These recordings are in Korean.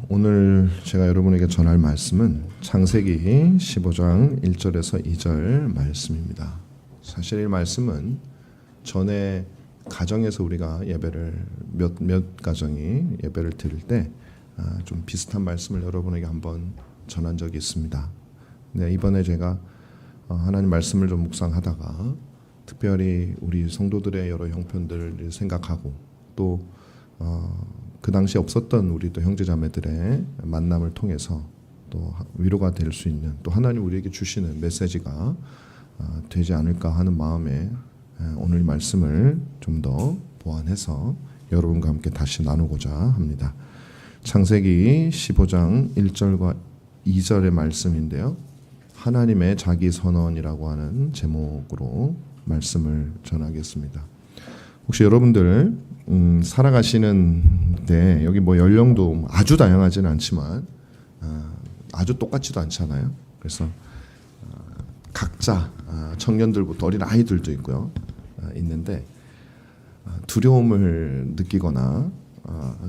오늘 제가 여러분에게 전할 말씀은 창세기 15장 1절에서 2절 말씀입니다. 사실 이 말씀은 전에 가정에서 우리가 예배를 몇 가정이 예배를 드릴 때 좀 비슷한 말씀을 여러분에게 한번 전한 적이 있습니다. 네, 이번에 제가 하나님 말씀을 좀 묵상하다가 특별히 우리 성도들의 여러 형편들을 생각하고 또 그 당시 없었던 우리 또 형제자매들의 만남을 통해서 또 위로가 될 수 있는 또 하나님 우리에게 주시는 메시지가 되지 않을까 하는 마음에 오늘 말씀을 좀 더 보완해서 여러분과 함께 다시 나누고자 합니다. 창세기 15장 1절과 2절의 말씀인데요. 하나님의 자기 선언이라고 하는 제목으로 말씀을 전하겠습니다. 혹시 여러분들 살아가시는데 여기 뭐 연령도 아주 다양하지는 않지만 아주 똑같지도 않잖아요. 그래서 각자 청년들부터 어린 아이들도 있고요. 있는데 두려움을 느끼거나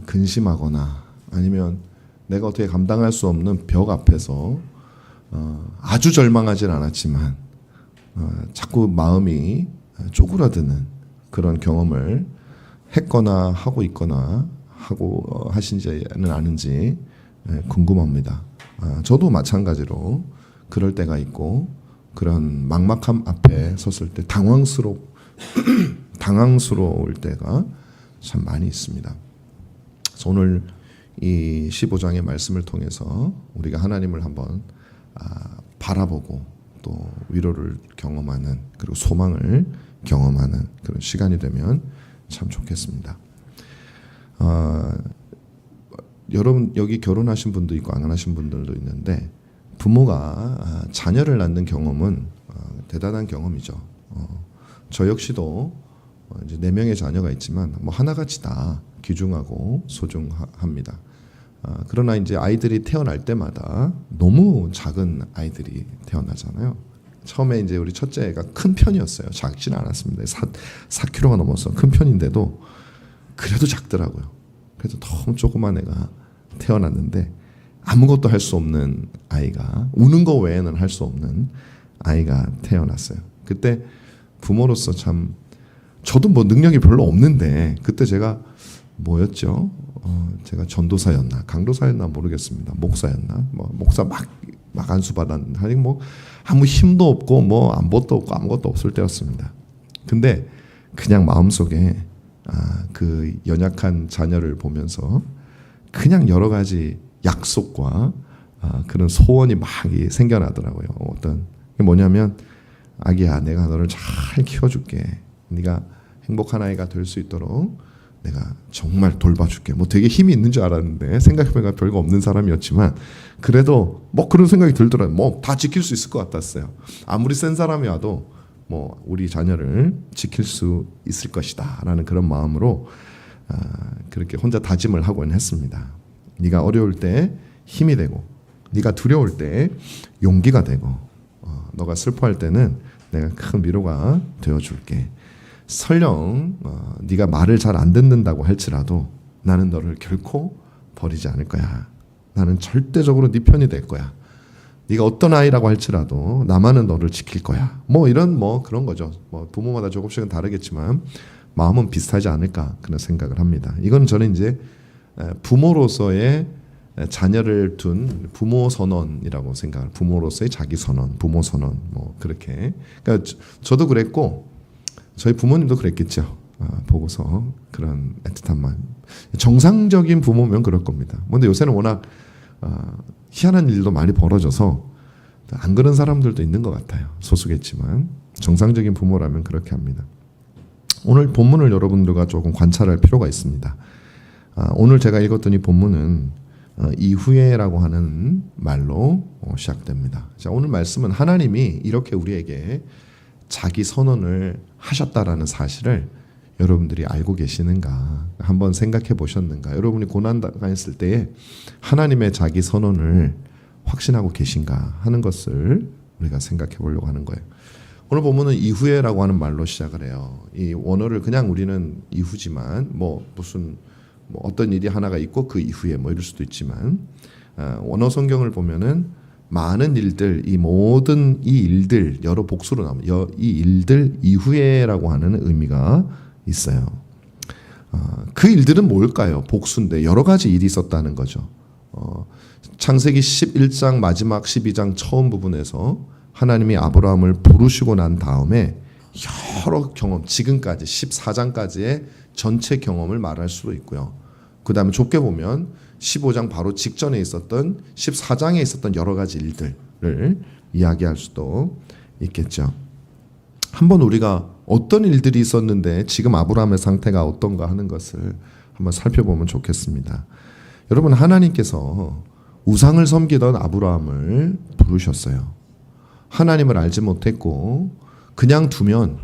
근심하거나 아니면 내가 어떻게 감당할 수 없는 벽 앞에서 아주 절망하진 않았지만 자꾸 마음이 쪼그라드는 그런 경험을 했거나 하고 있거나 하고 하신지는 아는지 궁금합니다. 저도 마찬가지로 그럴 때가 있고 그런 막막함 앞에 섰을 때 당황스러울 때가 참 많이 있습니다. 그래서 오늘 이 15장의 말씀을 통해서 우리가 하나님을 한번 바라보고 또 위로를 경험하는 그리고 소망을 경험하는 그런 시간이 되면 참 좋겠습니다. 여러분 여기 결혼하신 분도 있고 안 하신 분들도 있는데 부모가 자녀를 낳는 경험은 대단한 경험이죠. 저 역시도 이제 4명의 자녀가 있지만 뭐 하나같이 다 귀중하고 소중합니다. 그러나 이제 아이들이 태어날 때마다 너무 작은 아이들이 태어나잖아요. 처음에 이제 우리 첫째가 큰 편이었어요. 작지는 않았습니다. 4kg가 넘어서 큰 편인데도 그래도 작더라고요. 그래서 너무 조그만 애가 태어났는데 아무것도 할 수 없는 아이가 우는 거 외에는 할 수 없는 아이가 태어났어요. 그때 부모로서 참 저도 뭐 능력이 별로 없는데 그때 제가 뭐였죠? 제가 전도사였나 강도사였나 모르겠습니다. 목사였나 뭐 목사 막 안수 받았는데 아직 뭐 아무 힘도 없고 뭐 안보도 없고 아무것도 없을 때였습니다. 근데 그냥 마음속에 그 연약한 자녀를 보면서 그냥 여러 가지 약속과 그런 소원이 막 생겨나더라고요. 어떤 게 뭐냐면 아기야 내가 너를 잘 키워줄게. 네가 행복한 아이가 될 수 있도록 내가 정말 돌봐줄게. 뭐 되게 힘이 있는 줄 알았는데 생각해보니까 별거 없는 사람이었지만 그래도 뭐 그런 생각이 들더라고요. 뭐 다 지킬 수 있을 것 같았어요. 아무리 센 사람이 와도 뭐 우리 자녀를 지킬 수 있을 것이다 라는 그런 마음으로 그렇게 혼자 다짐을 하곤 했습니다. 네가 어려울 때 힘이 되고 네가 두려울 때 용기가 되고 너가 슬퍼할 때는 내가 큰 위로가 되어줄게. 설령 네가 말을 잘 안 듣는다고 할지라도 나는 너를 결코 버리지 않을 거야. 나는 절대적으로 네 편이 될 거야. 네가 어떤 아이라고 할지라도 나만은 너를 지킬 거야. 뭐 이런 뭐 그런 거죠. 뭐 부모마다 조금씩은 다르겠지만 마음은 비슷하지 않을까 그런 생각을 합니다. 이건 저는 이제 부모로서의 자녀를 둔 부모 선언이라고 생각을. 부모로서의 자기 선언, 부모 선언 뭐 그렇게. 그러니까 저도 그랬고. 저희 부모님도 그랬겠죠. 보고서 그런 애틋한 마음. 정상적인 부모면 그럴 겁니다. 근데 요새는 워낙 희한한 일도 많이 벌어져서 안 그런 사람들도 있는 것 같아요. 소수겠지만 정상적인 부모라면 그렇게 합니다. 오늘 본문을 여러분들과 조금 관찰할 필요가 있습니다. 오늘 제가 읽었던 이 본문은 이후에라고 하는 말로 시작됩니다. 자, 오늘 말씀은 하나님이 이렇게 우리에게 자기 선언을 하셨다라는 사실을 여러분들이 알고 계시는가 한번 생각해 보셨는가. 여러분이 고난 당했을 때에 하나님의 자기 선언을 확신하고 계신가 하는 것을 우리가 생각해 보려고 하는 거예요. 오늘 보면은 이후에라고 하는 말로 시작을 해요. 이 원어를 그냥 우리는 이후지만 뭐 무슨 뭐 어떤 일이 하나가 있고 그 이후에 뭐 이럴 수도 있지만 원어 성경을 보면은 많은 일들, 이 모든 이 일들 여러 복수로 나오면 이 일들 이후에라고 하는 의미가 있어요. 그 일들은 뭘까요? 복수인데 여러 가지 일이 있었다는 거죠. 창세기 11장 마지막 12장 처음 부분에서 하나님이 아브라함을 부르시고 난 다음에 여러 경험, 지금까지 14장까지의 전체 경험을 말할 수도 있고요. 그 다음에 좁게 보면 15장 바로 직전에 있었던 14장에 있었던 여러 가지 일들을 이야기할 수도 있겠죠. 한번 우리가 어떤 일들이 있었는데 지금 아브라함의 상태가 어떤가 하는 것을 한번 살펴보면 좋겠습니다. 여러분, 하나님께서 우상을 섬기던 아브라함을 부르셨어요. 하나님을 알지 못했고 그냥 두면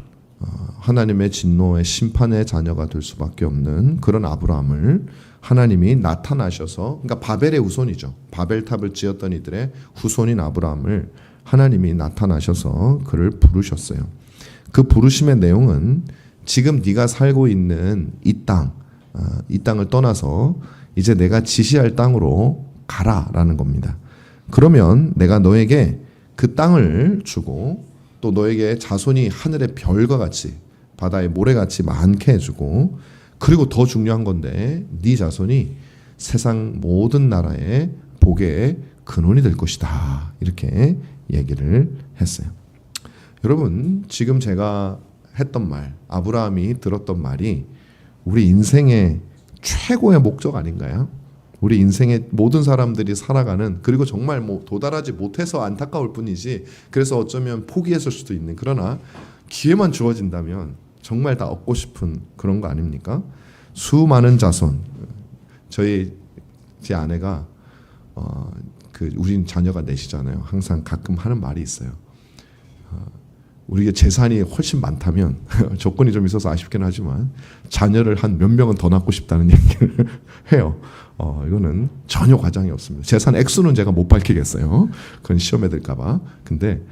하나님의 진노의 심판의 자녀가 될 수밖에 없는 그런 아브라함을 하나님이 나타나셔서, 그러니까 바벨의 후손이죠. 바벨탑을 지었던 이들의 후손인 아브라함을 하나님이 나타나셔서 그를 부르셨어요. 그 부르심의 내용은 지금 네가 살고 있는 이 땅을 떠나서 이제 내가 지시할 땅으로 가라라는 겁니다. 그러면 내가 너에게 그 땅을 주고 또 너에게 자손이 하늘의 별과 같이 바다의 모래같이 많게 해주고, 그리고 더 중요한 건데 네 자손이 세상 모든 나라의 복의 근원이 될 것이다, 이렇게 얘기를 했어요. 여러분, 지금 제가 했던 말, 아브라함이 들었던 말이 우리 인생의 최고의 목적 아닌가요? 우리 인생의 모든 사람들이 살아가는, 그리고 정말 뭐 도달하지 못해서 안타까울 뿐이지 그래서 어쩌면 포기했을 수도 있는, 그러나 기회만 주어진다면 정말 다 얻고 싶은 그런 거 아닙니까? 수많은 자손. 제 아내가 우린 자녀가 넷이잖아요. 항상 가끔 하는 말이 있어요. 우리가 재산이 훨씬 많다면 조건이 좀 있어서 아쉽긴 하지만 자녀를 한 몇 명은 더 낳고 싶다는 얘기를 해요. 이거는 전혀 과장이 없습니다. 재산 액수는 제가 못 밝히겠어요. 그건 시험에 들까봐. 근데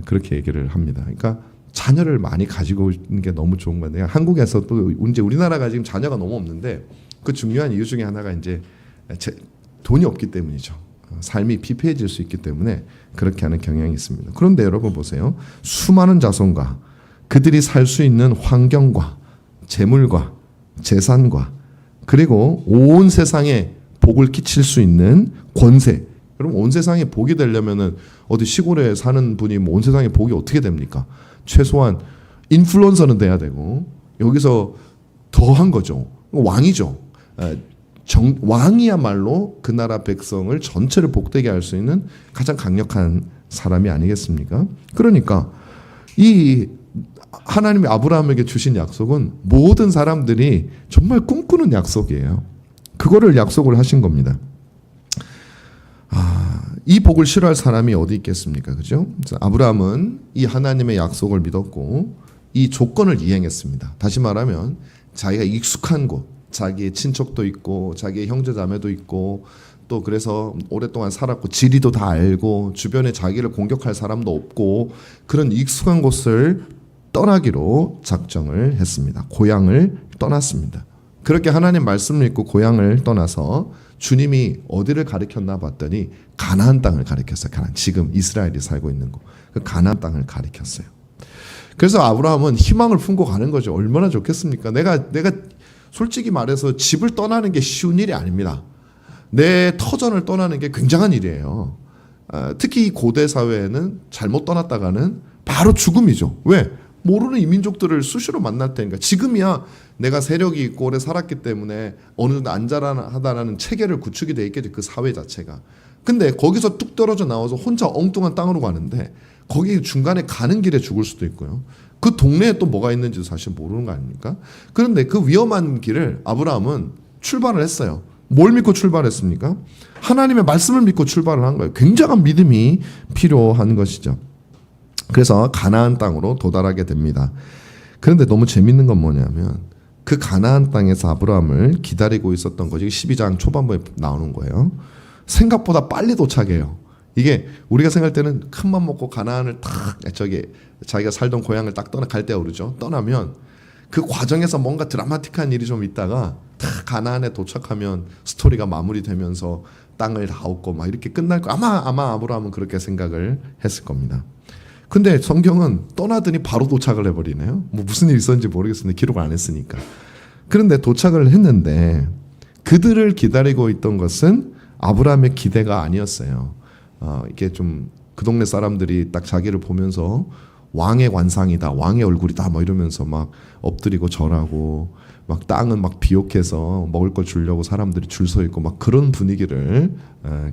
그렇게 얘기를 합니다. 그러니까 자녀를 많이 가지고 있는 게 너무 좋은 건데, 한국에서 또 이제 우리나라가 지금 자녀가 너무 없는데 그 중요한 이유 중에 하나가 이제 돈이 없기 때문이죠. 삶이 피폐해질 수 있기 때문에 그렇게 하는 경향이 있습니다. 그런데 여러분 보세요. 수많은 자손과 그들이 살 수 있는 환경과 재물과 재산과 그리고 온 세상에 복을 끼칠 수 있는 권세. 여러분, 온 세상에 복이 되려면은 어디 시골에 사는 분이 뭐 온 세상에 복이 어떻게 됩니까? 최소한 인플루언서는 돼야 되고, 여기서 더한 거죠. 왕이죠. 왕이야말로 그 나라 백성을 전체를 복되게 할 수 있는 가장 강력한 사람이 아니겠습니까? 그러니까 이 하나님이 아브라함에게 주신 약속은 모든 사람들이 정말 꿈꾸는 약속이에요. 그거를 약속을 하신 겁니다. 이 복을 싫어할 사람이 어디 있겠습니까? 그죠? 아브라함은 이 하나님의 약속을 믿었고 이 조건을 이행했습니다. 다시 말하면 자기가 익숙한 곳, 자기의 친척도 있고 자기의 형제 자매도 있고 또 그래서 오랫동안 살았고 지리도 다 알고 주변에 자기를 공격할 사람도 없고 그런 익숙한 곳을 떠나기로 작정을 했습니다. 고향을 떠났습니다. 그렇게 하나님 말씀을 믿고 고향을 떠나서 주님이 어디를 가리켰나 봤더니 가나안 땅을 가리켰어요. 지금 이스라엘이 살고 있는 곳, 그 가나안 땅을 가리켰어요. 그래서 아브라함은 희망을 품고 가는 거죠. 얼마나 좋겠습니까? 내가 솔직히 말해서 집을 떠나는 게 쉬운 일이 아닙니다. 내 터전을 떠나는 게 굉장한 일이에요. 특히 이 고대 사회에는 잘못 떠났다가는 바로 죽음이죠. 왜? 모르는 이민족들을 수시로 만날 테니까. 지금이야 내가 세력이 있고 오래 살았기 때문에 어느 정도 안전하다라는 체계를 구축이 돼 있겠지, 그 사회 자체가. 근데 거기서 뚝 떨어져 나와서 혼자 엉뚱한 땅으로 가는데 거기 중간에 가는 길에 죽을 수도 있고요. 그 동네에 또 뭐가 있는지도 사실 모르는 거 아닙니까? 그런데 그 위험한 길을 아브라함은 출발을 했어요. 뭘 믿고 출발했습니까? 하나님의 말씀을 믿고 출발을 한 거예요. 굉장한 믿음이 필요한 것이죠. 그래서 가나안 땅으로 도달하게 됩니다. 그런데 너무 재밌는 건 뭐냐면 그 가나안 땅에서 아브라함을 기다리고 있었던 것이 12장 초반부에 나오는 거예요. 생각보다 빨리 도착해요. 이게 우리가 생각할 때는 큰맘 먹고 가나안을 자기가 살던 고향을 딱 갈 때가 그러죠. 떠나면 그 과정에서 뭔가 드라마틱한 일이 좀 있다가 딱 가나안에 도착하면 스토리가 마무리되면서 땅을 다 얻고 막 이렇게 끝날 거 아마 아브라함은 그렇게 생각을 했을 겁니다. 근데 성경은 떠나더니 바로 도착을 해버리네요. 뭐 무슨 일이 있었는지 모르겠습니다. 기록을 안 했으니까. 그런데 도착을 했는데 그들을 기다리고 있던 것은 아브라함의 기대가 아니었어요. 이게 좀 그 동네 사람들이 딱 자기를 보면서 왕의 관상이다, 왕의 얼굴이다, 뭐 이러면서 막 엎드리고 절하고 막 땅은 막 비옥해서 먹을 걸 주려고 사람들이 줄 서 있고 막 그런 분위기를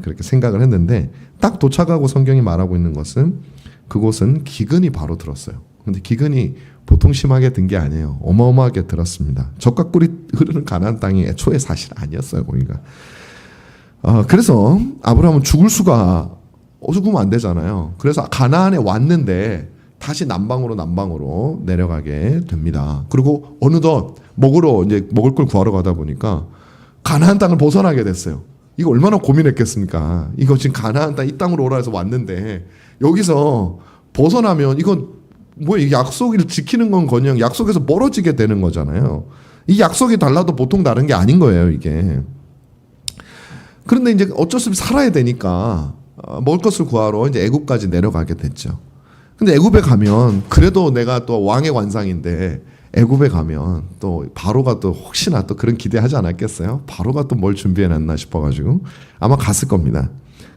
그렇게 생각을 했는데 딱 도착하고 성경이 말하고 있는 것은 그곳은 기근이 바로 들었어요. 근데 기근이 보통 심하게 든 게 아니에요. 어마어마하게 들었습니다. 젖과 꿀이 흐르는 가나안 땅이 애초에 사실 아니었어요, 거기가. 그래서 아브라함은 죽으면 안 되잖아요. 그래서 가나안에 왔는데 다시 남방으로 내려가게 됩니다. 그리고 어느덧 먹을 걸 구하러 가다 보니까 가나안 땅을 벗어나게 됐어요. 이거 얼마나 고민했겠습니까? 이거 지금 가나안 땅 이 땅으로 오라 해서 왔는데 여기서 벗어나면 이건 뭐 약속을 지키는 건커녕 약속에서 멀어지게 되는 거잖아요. 이 약속이 달라도 보통 다른 게 아닌 거예요, 이게. 그런데 이제 어쩔 수 없이 살아야 되니까 먹을 것을 구하러 이제 애굽까지 내려가게 됐죠. 근데 애굽에 가면 그래도 내가 또 왕의 관상인데 애굽에 가면 또 바로가 또 혹시나 또 그런 기대하지 않았겠어요? 바로가 또 뭘 준비해놨나 싶어가지고 아마 갔을 겁니다.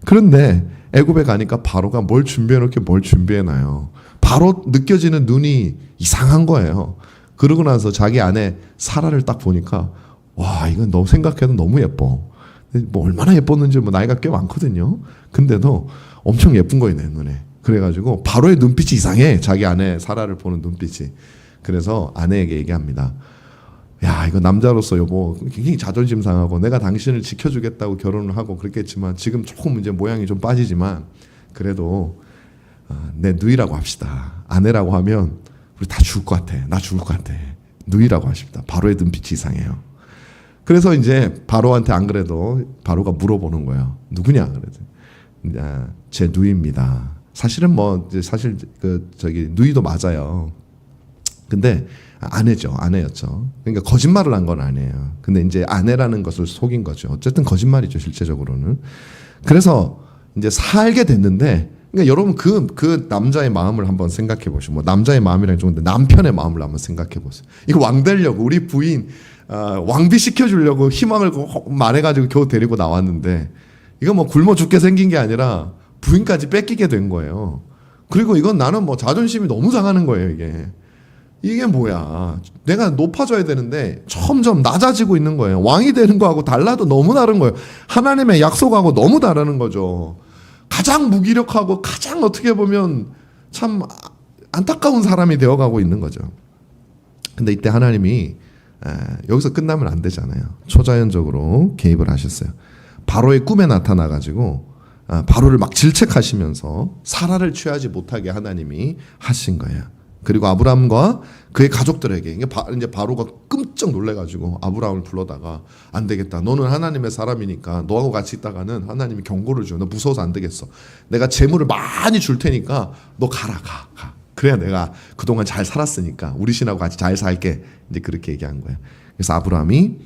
그런데 애굽에 가니까 바로가 뭘 준비해놔요. 바로 느껴지는 눈이 이상한 거예요. 그러고 나서 자기 아내 사라를 딱 보니까 와, 이건 너 생각해도 너무 예뻐. 뭐 얼마나 예뻤는지 뭐 나이가 꽤 많거든요. 근데도 엄청 예쁜 거예요, 내 눈에. 그래가지고 바로의 눈빛이 이상해. 자기 아내 사라를 보는 눈빛이. 그래서 아내에게 얘기합니다. 야, 이거 남자로서 여보 굉장히 자존심 상하고 내가 당신을 지켜주겠다고 결혼을 하고 그랬겠지만 지금 조금 이제 모양이 좀 빠지지만 그래도 내 누이라고 합시다. 아내라고 하면 우리 다 죽을 것 같아. 나 죽을 것 같아. 누이라고 하십니다. 바로의 눈빛이 이상해요. 그래서 이제 바로한테 안 그래도 바로가 물어보는 거예요. 누구냐? 그래서 제 누이입니다. 사실은 누이도 맞아요. 근데 아내였죠. 그러니까 거짓말을 한 건 아니에요. 근데 이제 아내라는 것을 속인 거죠. 어쨌든 거짓말이죠, 실제적으로는. 그래서 이제 살게 됐는데, 그러니까 여러분 그 남자의 마음을 한번 생각해 보시고, 뭐 남자의 마음이랑 좋은데 남편의 마음을 한번 생각해 보세요. 이거 왕 되려고 우리 부인 왕비 시켜주려고 희망을 말해가지고 겨우 데리고 나왔는데, 이거 뭐 굶어 죽게 생긴 게 아니라 부인까지 뺏기게 된 거예요. 그리고 이건 나는 뭐 자존심이 너무 상하는 거예요, 이게 뭐야. 내가 높아져야 되는데 점점 낮아지고 있는 거예요. 왕이 되는 거하고 달라도 너무 다른 거예요. 하나님의 약속하고 너무 다르는 거죠. 가장 무기력하고 가장 어떻게 보면 참 안타까운 사람이 되어가고 있는 거죠. 근데 이때 하나님이 여기서 끝나면 안 되잖아요. 초자연적으로 개입을 하셨어요. 바로의 꿈에 나타나가지고 바로를 막 질책하시면서 사라를 취하지 못하게 하나님이 하신 거예요. 그리고 아브라함과 그의 가족들에게 이제 바로가 끔찍 놀래가지고 아브라함을 불러다가 안 되겠다. 너는 하나님의 사람이니까 너하고 같이 있다가는 하나님이 경고를 줘요. 너 무서워서 안 되겠어. 내가 재물을 많이 줄 테니까 너 가. 그래야 내가 그동안 잘 살았으니까 우리 신하고 같이 잘 살게. 이제 그렇게 얘기한 거예요. 그래서 아브라함이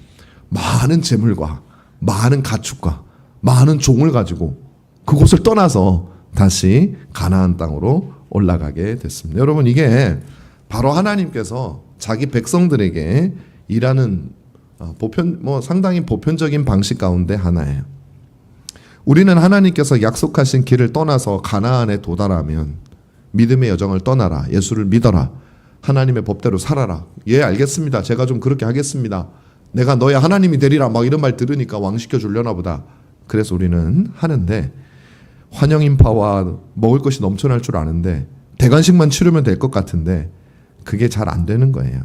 많은 재물과 많은 가축과 많은 종을 가지고 그곳을 떠나서 다시 가나안 땅으로 올라가게 됐습니다. 여러분, 이게 바로 하나님께서 자기 백성들에게 일하는 상당히 보편적인 방식 가운데 하나예요. 우리는 하나님께서 약속하신 길을 떠나서 가나안에 도달하면 믿음의 여정을 떠나라. 예수를 믿어라. 하나님의 법대로 살아라. 예, 알겠습니다. 제가 좀 그렇게 하겠습니다. 내가 너의 하나님이 되리라. 막 이런 말 들으니까 왕시켜 주려나 보다. 그래서 우리는 하는데, 환영인파와 먹을 것이 넘쳐날 줄 아는데 대관식만 치르면 될 것 같은데 그게 잘 안 되는 거예요.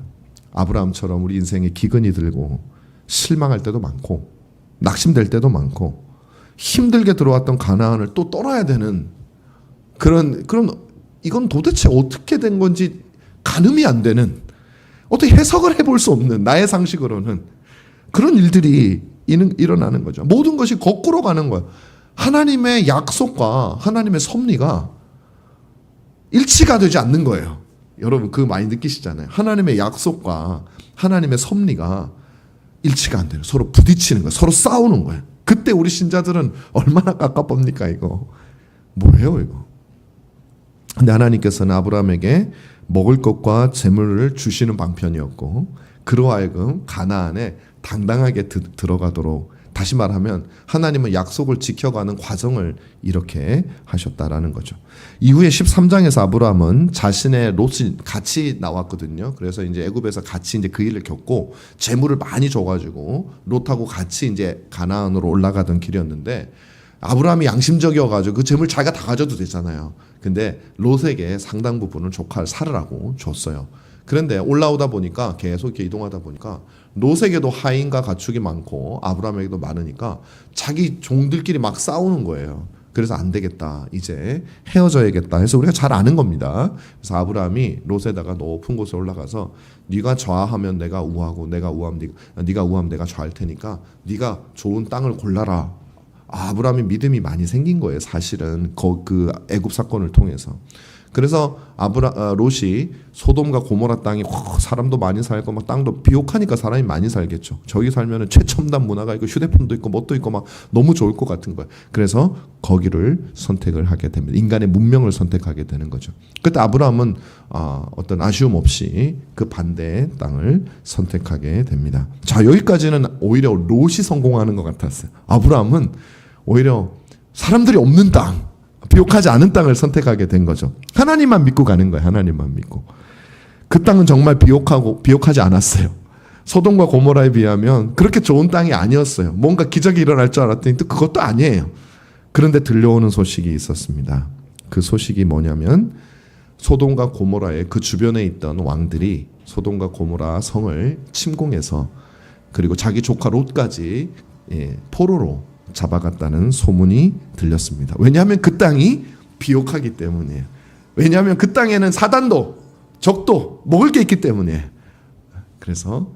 아브라함처럼 우리 인생에 기근이 들고 실망할 때도 많고 낙심될 때도 많고 힘들게 들어왔던 가나안을 또 떠나야 되는 그런 이건 도대체 어떻게 된 건지 가늠이 안 되는, 어떻게 해석을 해볼 수 없는, 나의 상식으로는 그런 일들이 일어나는 거죠. 모든 것이 거꾸로 가는 거예요. 하나님의 약속과 하나님의 섭리가 일치가 되지 않는 거예요. 여러분 그거 많이 느끼시잖아요. 하나님의 약속과 하나님의 섭리가 일치가 안 돼요. 서로 부딪히는 거예요. 서로 싸우는 거예요. 그때 우리 신자들은 얼마나 깝깝합니까 이거. 뭐예요 이거. 근데 하나님께서는 아브라함에게 먹을 것과 재물을 주시는 방편이었고 그로 하여금 가나안에 당당하게 들어가도록, 다시 말하면 하나님은 약속을 지켜가는 과정을 이렇게 하셨다라는 거죠. 이후에 13장에서 아브라함은 자신의 롯이 같이 나왔거든요. 그래서 이제 애굽에서 같이 이제 그 일을 겪고 재물을 많이 줘가지고 롯하고 같이 이제 가나안으로 올라가던 길이었는데, 아브라함이 양심적이어가지고 그 재물 자기가 다 가져도 되잖아요. 근데 롯에게 상당 부분을 조카를 살으라고 줬어요. 그런데 올라오다 보니까 계속 이렇게 이동하다 보니까 롯에게도 하인과 가축이 많고 아브라함에게도 많으니까 자기 종들끼리 막 싸우는 거예요. 그래서 안 되겠다, 이제 헤어져야겠다 해서 우리가 잘 아는 겁니다. 그래서 아브라함이 롯에다가 높은 곳에 올라가서 네가 좌하면 내가 우하고 내가 우하면 네가 우하면 내가 좌할 테니까 네가 좋은 땅을 골라라. 아브라함이 믿음이 많이 생긴 거예요. 사실은 그 애굽 사건을 통해서. 그래서 롯이 소돔과 고모라 땅이 사람도 많이 살고 막 땅도 비옥하니까 사람이 많이 살겠죠. 저기 살면은 최첨단 문화가 있고 휴대폰도 있고 뭣도 있고 막 너무 좋을 것 같은 거예요. 그래서 거기를 선택을 하게 됩니다. 인간의 문명을 선택하게 되는 거죠. 그때 아브라함은 어떤 아쉬움 없이 그 반대의 땅을 선택하게 됩니다. 자, 여기까지는 오히려 롯이 성공하는 것 같았어요. 아브라함은 오히려 사람들이 없는 땅, 비옥하지 않은 땅을 선택하게 된 거죠. 하나님만 믿고 가는 거예요. 하나님만 믿고. 그 땅은 정말 비옥하지 않았어요. 소돔과 고모라에 비하면 그렇게 좋은 땅이 아니었어요. 뭔가 기적이 일어날 줄 알았더니 또 그것도 아니에요. 그런데 들려오는 소식이 있었습니다. 그 소식이 뭐냐면 소돔과 고모라의 그 주변에 있던 왕들이 소돔과 고모라 성을 침공해서 그리고 자기 조카 롯까지 포로로 잡아갔다는 소문이 들렸습니다. 왜냐하면 그 땅이 비옥하기 때문이에요. 왜냐하면 그 땅에는 사단도 적도 먹을 게 있기 때문이에요. 그래서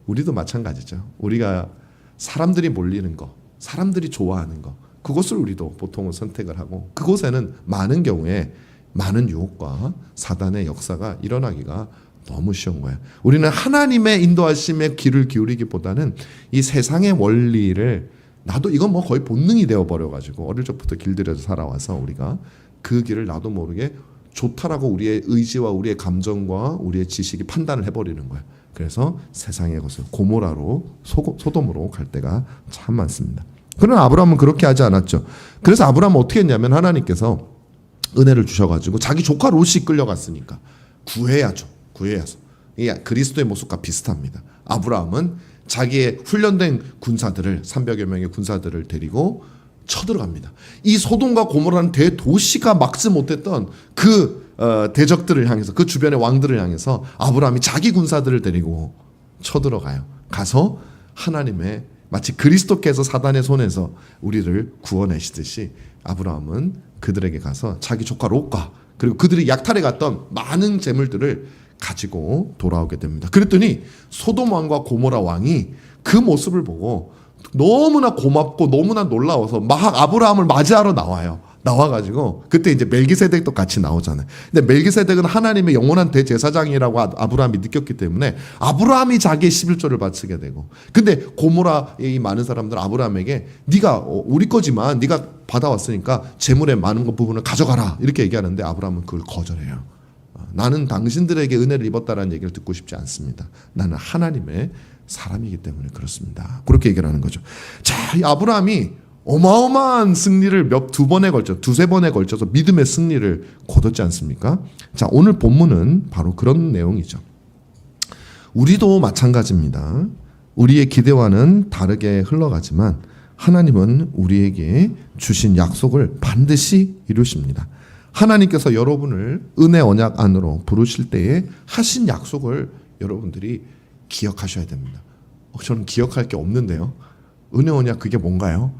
우리도 마찬가지죠. 우리가 사람들이 몰리는 거, 사람들이 좋아하는 거, 그것을 우리도 보통은 선택을 하고 그곳에는 많은 경우에 많은 유혹과 사단의 역사가 일어나기가 너무 쉬운 거예요. 우리는 하나님의 인도하심에 귀를 기울이기보다는 이 세상의 원리를, 나도 이건 뭐 거의 본능이 되어버려가지고 어릴 적부터 길들여서 살아와서 우리가 그 길을 나도 모르게 좋다라고 우리의 의지와 우리의 감정과 우리의 지식이 판단을 해버리는 거예요. 그래서 세상의 것을 고모라로 소돔으로 갈 때가 참 많습니다. 그러나 아브라함은 그렇게 하지 않았죠. 그래서 아브라함은 어떻게 했냐면 하나님께서 은혜를 주셔가지고 자기 조카 롯이 끌려갔으니까 구해야죠. 구해야죠. 이게 그리스도의 모습과 비슷합니다. 아브라함은 자기의 훈련된 군사들을 300여 명의 군사들을 데리고 쳐들어갑니다. 이 소돔과 고모라는 대도시가 막지 못했던 그 대적들을 향해서, 그 주변의 왕들을 향해서 아브라함이 자기 군사들을 데리고 쳐들어가요. 가서 하나님의, 마치 그리스도께서 사단의 손에서 우리를 구원하시듯이 아브라함은 그들에게 가서 자기 조카 롯과 그리고 그들이 약탈해 갔던 많은 재물들을 가지고 돌아오게 됩니다. 그랬더니 소돔 왕과 고모라 왕이 그 모습을 보고 너무나 고맙고 너무나 놀라워서 막 아브라함을 맞이하러 나와요. 나와가지고 그때 이제 멜기세덱도 같이 나오잖아요. 근데 멜기세덱은 하나님의 영원한 대제사장이라고 아브라함이 느꼈기 때문에 아브라함이 자기의 11조를 바치게 되고, 근데 고모라 이 많은 사람들 아브라함에게 네가 우리 거지만 네가 받아왔으니까 재물의 많은 부분을 가져가라 이렇게 얘기하는데 아브라함은 그걸 거절해요. 나는 당신들에게 은혜를 입었다라는 얘기를 듣고 싶지 않습니다. 나는 하나님의 사람이기 때문에 그렇습니다. 그렇게 얘기를 하는 거죠. 자, 이 아브라함이 어마어마한 승리를 두세 번에 걸쳐서 믿음의 승리를 거뒀지 않습니까? 자, 오늘 본문은 바로 그런 내용이죠. 우리도 마찬가지입니다. 우리의 기대와는 다르게 흘러가지만 하나님은 우리에게 주신 약속을 반드시 이루십니다. 하나님께서 여러분을 은혜 언약 안으로 부르실 때에 하신 약속을 여러분들이 기억하셔야 됩니다. 저는 기억할 게 없는데요. 은혜 언약 그게 뭔가요?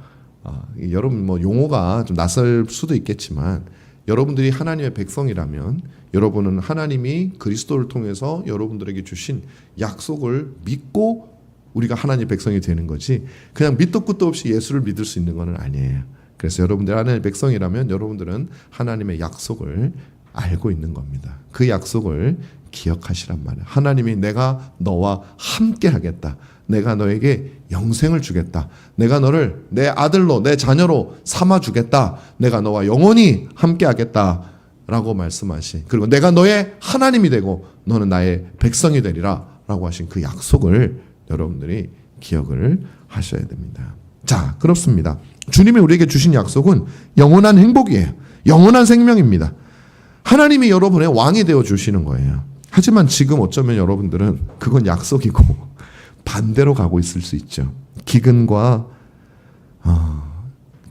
여러분 뭐 용어가 좀 낯설 수도 있겠지만 여러분들이 하나님의 백성이라면 여러분은 하나님이 그리스도를 통해서 여러분들에게 주신 약속을 믿고 우리가 하나님의 백성이 되는 거지, 그냥 밑도 끝도 없이 예수를 믿을 수 있는 건 아니에요. 그래서 여러분들 하나님의 백성이라면 여러분들은 하나님의 약속을 알고 있는 겁니다. 그 약속을 기억하시란 말이에요. 하나님이 내가 너와 함께 하겠다. 내가 너에게 영생을 주겠다. 내가 너를 내 아들로 내 자녀로 삼아 주겠다. 내가 너와 영원히 함께 하겠다. 라고 말씀하신, 그리고 내가 너의 하나님이 되고 너는 나의 백성이 되리라 라고 하신 그 약속을 여러분들이 기억을 하셔야 됩니다. 자, 그렇습니다. 주님이 우리에게 주신 약속은 영원한 행복이에요. 영원한 생명입니다. 하나님이 여러분의 왕이 되어 주시는 거예요. 하지만 지금 어쩌면 여러분들은 그건 약속이고 반대로 가고 있을 수 있죠. 기근과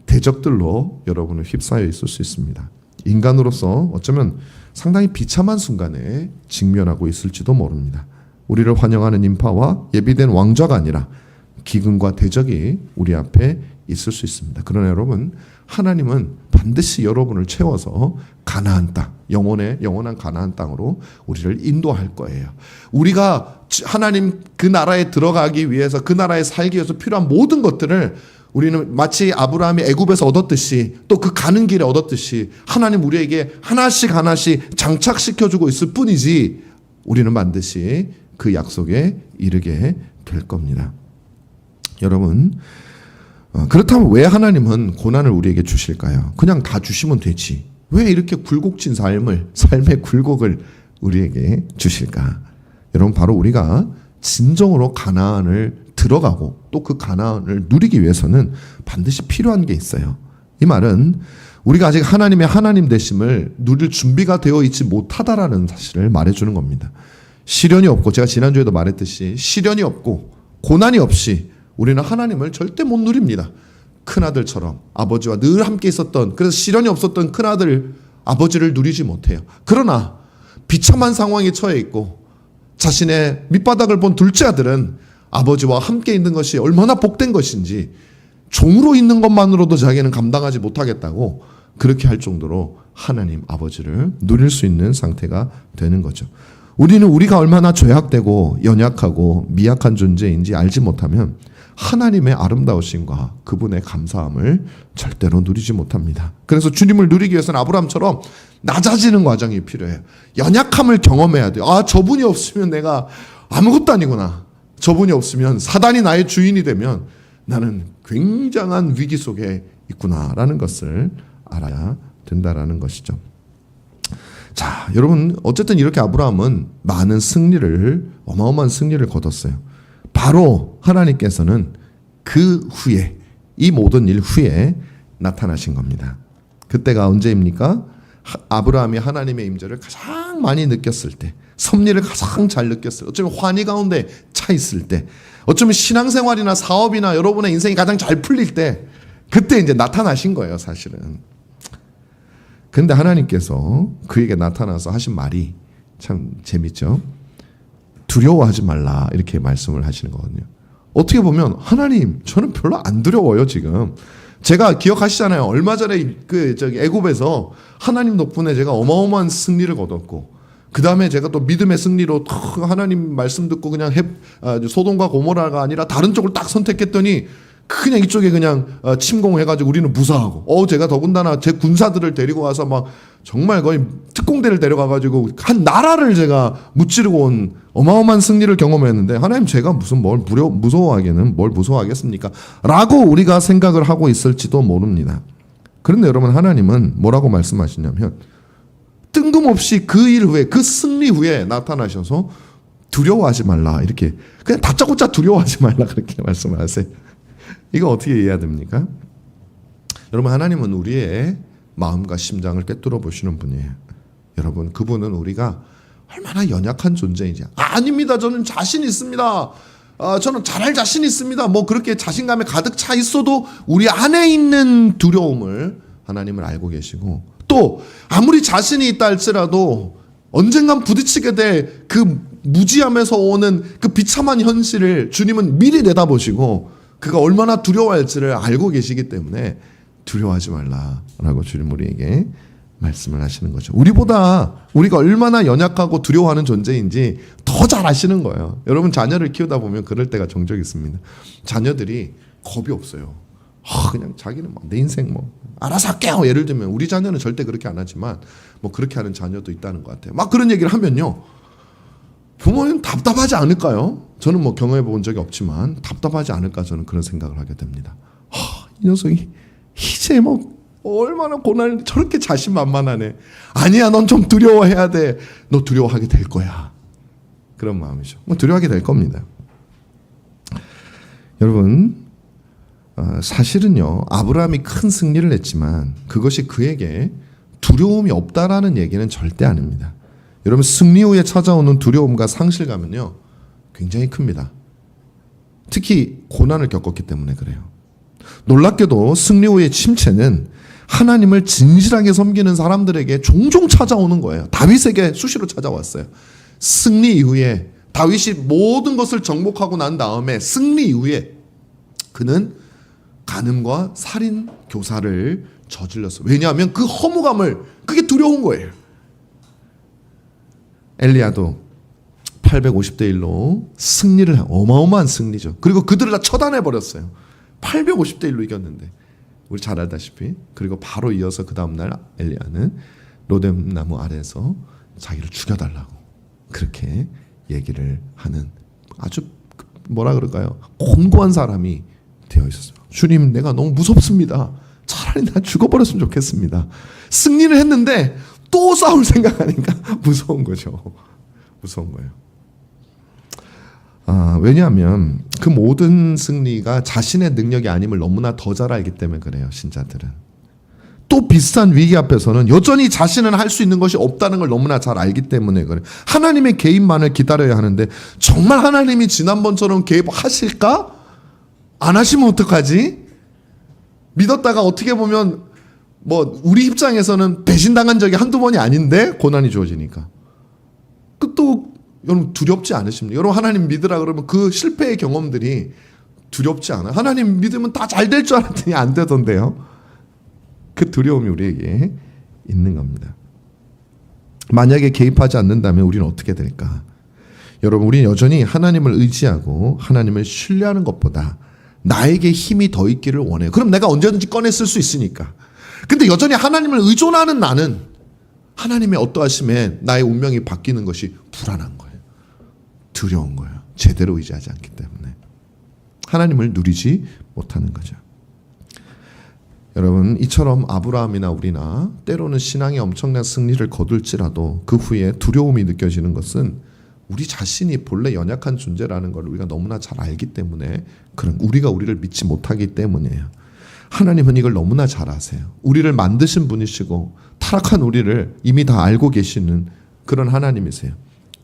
대적들로 여러분을 휩싸여 있을 수 있습니다. 인간으로서 어쩌면 상당히 비참한 순간에 직면하고 있을지도 모릅니다. 우리를 환영하는 인파와 예비된 왕좌가 아니라 기근과 대적이 우리 앞에 있을 수 있습니다. 그러나 여러분, 하나님은 반드시 여러분을 채워서 가나안 땅, 영원한 가나안 땅으로 우리를 인도할 거예요. 우리가 하나님 그 나라에 들어가기 위해서, 그 나라에 살기 위해서 필요한 모든 것들을 우리는 마치 아브라함이 애굽에서 얻었듯이, 또 그 가는 길에 얻었듯이 하나님 우리에게 하나씩 장착시켜주고 있을 뿐이지, 우리는 반드시 그 약속에 이르게 될 겁니다. 여러분, 그렇다면 왜 하나님은 고난을 우리에게 주실까요? 그냥 다 주시면 되지. 왜 이렇게 굴곡진 삶의 굴곡을 우리에게 주실까? 여러분, 바로 우리가 진정으로 가나안을 들어가고 또 그 가나안을 누리기 위해서는 반드시 필요한 게 있어요. 이 말은 우리가 아직 하나님의 하나님 되심을 누릴 준비가 되어 있지 못하다라는 사실을 말해주는 겁니다. 시련이 없고, 제가 지난주에도 말했듯이 시련이 없고 고난이 없이 우리는 하나님을 절대 못 누립니다. 큰아들처럼 아버지와 늘 함께 있었던, 그래서 시련이 없었던 큰아들 아버지를 누리지 못해요. 그러나 비참한 상황에 처해 있고 자신의 밑바닥을 본 둘째 아들은 아버지와 함께 있는 것이 얼마나 복된 것인지, 종으로 있는 것만으로도 자기는 감당하지 못하겠다고 그렇게 할 정도로 하나님 아버지를 누릴 수 있는 상태가 되는 거죠. 우리는 우리가 얼마나 죄악되고 연약하고 미약한 존재인지 알지 못하면 하나님의 아름다우심과 그분의 감사함을 절대로 누리지 못합니다. 그래서 주님을 누리기 위해서는 아브라함처럼 낮아지는 과정이 필요해요. 연약함을 경험해야 돼요. 저분이 없으면 내가 아무것도 아니구나. 저분이 없으면, 사단이 나의 주인이 되면 나는 굉장한 위기 속에 있구나라는 것을 알아야 된다라는 것이죠. 자, 여러분, 어쨌든 이렇게 아브라함은 어마어마한 승리를 거뒀어요. 바로 하나님께서는 그 후에, 이 모든 일 후에 나타나신 겁니다. 그때가 언제입니까? 아브라함이 하나님의 임재를 가장 많이 느꼈을 때, 섭리를 가장 잘 느꼈을 때, 어쩌면 환희 가운데 차 있을 때, 어쩌면 신앙생활이나 사업이나 여러분의 인생이 가장 잘 풀릴 때, 그때 이제 나타나신 거예요, 사실은. 근데 하나님께서 그에게 나타나서 하신 말이 참 재밌죠. 두려워하지 말라, 이렇게 말씀을 하시는 거거든요. 어떻게 보면 하나님, 저는 별로 안 두려워요, 지금. 제가 기억하시잖아요. 얼마 전에 애굽에서 하나님 덕분에 제가 어마어마한 승리를 거뒀고, 그 다음에 제가 또 믿음의 승리로 하나님 말씀 듣고 그냥 소돔과 고모라가 아니라 다른 쪽을 딱 선택했더니 그냥 이쪽에 그냥 침공해가지고 우리는 무사하고, 제가 더군다나 제 군사들을 데리고 와서 막 정말 거의 특공대를 데려가가지고 한 나라를 제가 무찌르고 온 어마어마한 승리를 경험했는데, 하나님, 제가 무슨 뭘 무서워하겠습니까? 라고 우리가 생각을 하고 있을지도 모릅니다. 그런데 여러분, 하나님은 뭐라고 말씀하시냐면 뜬금없이 그 일 후에, 그 승리 후에 나타나셔서 두려워하지 말라, 이렇게 그냥 다짜고짜 두려워하지 말라, 그렇게 말씀을 하세요. 이거 어떻게 이해해야 됩니까? 여러분, 하나님은 우리의 마음과 심장을 꿰뚫어 보시는 분이에요. 여러분, 그분은 우리가 얼마나 연약한 존재인지. 아닙니다, 저는 자신 있습니다. 저는 잘할 자신 있습니다. 뭐 그렇게 자신감에 가득 차 있어도 우리 안에 있는 두려움을 하나님은 알고 계시고, 또 아무리 자신이 있다 할지라도 언젠간 부딪히게 될 그 무지함에서 오는 그 비참한 현실을 주님은 미리 내다보시고 그가 얼마나 두려워할지를 알고 계시기 때문에 두려워하지 말라라고 주님 우리에게 말씀을 하시는 거죠. 우리가 얼마나 연약하고 두려워하는 존재인지 더 잘 아시는 거예요. 여러분, 자녀를 키우다 보면 그럴 때가 종종 있습니다. 자녀들이 겁이 없어요. 그냥 자기는 내 인생 알아서 할게요. 예를 들면 우리 자녀는 절대 그렇게 안 하지만 뭐 그렇게 하는 자녀도 있다는 것 같아요. 막 그런 얘기를 하면요, 부모님 답답하지 않을까요? 저는 뭐 경험해 본 적이 없지만 답답하지 않을까, 저는 그런 생각을 하게 됩니다. 이 녀석이 이제 뭐 얼마나 고난인데 저렇게 자신만만하네. 아니야, 넌 좀 두려워해야 돼. 너 두려워하게 될 거야. 그런 마음이죠. 뭐 두려워하게 될 겁니다. 여러분, 사실은요, 아브라함이 큰 승리를 했지만 그것이 그에게 두려움이 없다라는 얘기는 절대 아닙니다. 여러분, 승리 후에 찾아오는 두려움과 상실감은요, 굉장히 큽니다. 특히 고난을 겪었기 때문에 그래요. 놀랍게도 승리 후의 침체는 하나님을 진실하게 섬기는 사람들에게 종종 찾아오는 거예요. 다윗에게 수시로 찾아왔어요. 승리 이후에 다윗이 모든 것을 정복하고 난 다음에 승리 이후에 그는 간음과 살인 교사를 저질렀어요. 왜냐하면 그 허무감을, 그게 두려운 거예요. 엘리야도 850대 1로 승리를, 어마어마한 승리죠. 그리고 그들을 다 처단해버렸어요. 850대 1로 이겼는데, 우리 잘 알다시피. 그리고 바로 이어서 그 다음날 엘리야는 로뎀나무 아래에서 자기를 죽여달라고 그렇게 얘기를 하는, 아주 뭐라 그럴까요, 곤고한 사람이 되어 있었어요. 주님, 내가 너무 무섭습니다. 차라리 나 죽어버렸으면 좋겠습니다. 승리를 했는데 또 싸울 생각하니까 무서운 거죠. 무서운 거예요. 왜냐하면 그 모든 승리가 자신의 능력이 아님을 너무나 더 잘 알기 때문에 그래요. 신자들은 또 비슷한 위기 앞에서는 여전히 자신은 할 수 있는 것이 없다는 걸 너무나 잘 알기 때문에 그래요. 하나님의 개입만을 기다려야 하는데, 정말 하나님이 지난번처럼 개입하실까? 안 하시면 어떡하지? 믿었다가 어떻게 보면 뭐 우리 입장에서는 배신당한 적이 한두 번이 아닌데 고난이 주어지니까 또 여러분 두렵지 않으십니까? 여러분, 하나님 믿으라 그러면 그 실패의 경험들이 두렵지 않아요? 하나님 믿으면 다 잘 될 줄 알았더니 안 되던데요. 그 두려움이 우리에게 있는 겁니다. 만약에 개입하지 않는다면 우리는 어떻게 될까? 여러분, 우리는 여전히 하나님을 의지하고 하나님을 신뢰하는 것보다 나에게 힘이 더 있기를 원해요. 그럼 내가 언제든지 꺼내 쓸 수 있으니까. 근데 여전히 하나님을 의존하는 나는 하나님의 어떠하심에 나의 운명이 바뀌는 것이 불안한 거예요. 두려운 거예요. 제대로 의지하지 않기 때문에 하나님을 누리지 못하는 거죠. 여러분, 이처럼 아브라함이나 우리나 때로는 신앙의 엄청난 승리를 거둘지라도 그 후에 두려움이 느껴지는 것은 우리 자신이 본래 연약한 존재라는 걸 우리가 너무나 잘 알기 때문에, 그런 우리가 우리를 믿지 못하기 때문이에요. 하나님은 이걸 너무나 잘 아세요. 우리를 만드신 분이시고 타락한 우리를 이미 다 알고 계시는 그런 하나님이세요.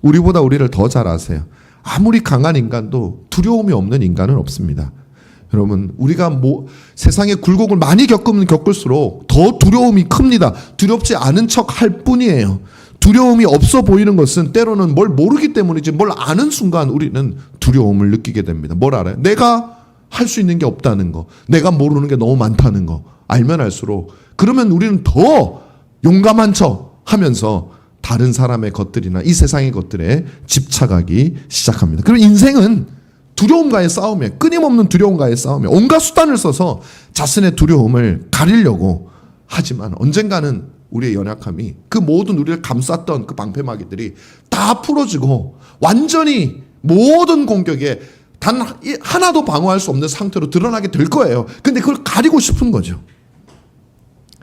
우리보다 우리를 더 잘 아세요. 아무리 강한 인간도 두려움이 없는 인간은 없습니다. 여러분, 우리가 세상의 굴곡을 많이 겪으면 겪을수록 더 두려움이 큽니다. 두렵지 않은 척 할 뿐이에요. 두려움이 없어 보이는 것은 때로는 뭘 모르기 때문이지, 뭘 아는 순간 우리는 두려움을 느끼게 됩니다. 뭘 알아요? 내가 할 수 있는 게 없다는 거, 내가 모르는 게 너무 많다는 거 알면 알수록, 그러면 우리는 더 용감한 척 하면서 다른 사람의 것들이나 이 세상의 것들에 집착하기 시작합니다. 그럼 인생은 두려움과의 싸움이에요. 끊임없는 두려움과의 싸움이에요. 온갖 수단을 써서 자신의 두려움을 가리려고 하지만 언젠가는 우리의 연약함이, 그 모든 우리를 감쌌던 그 방패막이들이 다 풀어지고 완전히 모든 공격에 단 하나도 방어할 수 없는 상태로 드러나게 될 거예요. 근데 그걸 가리고 싶은 거죠.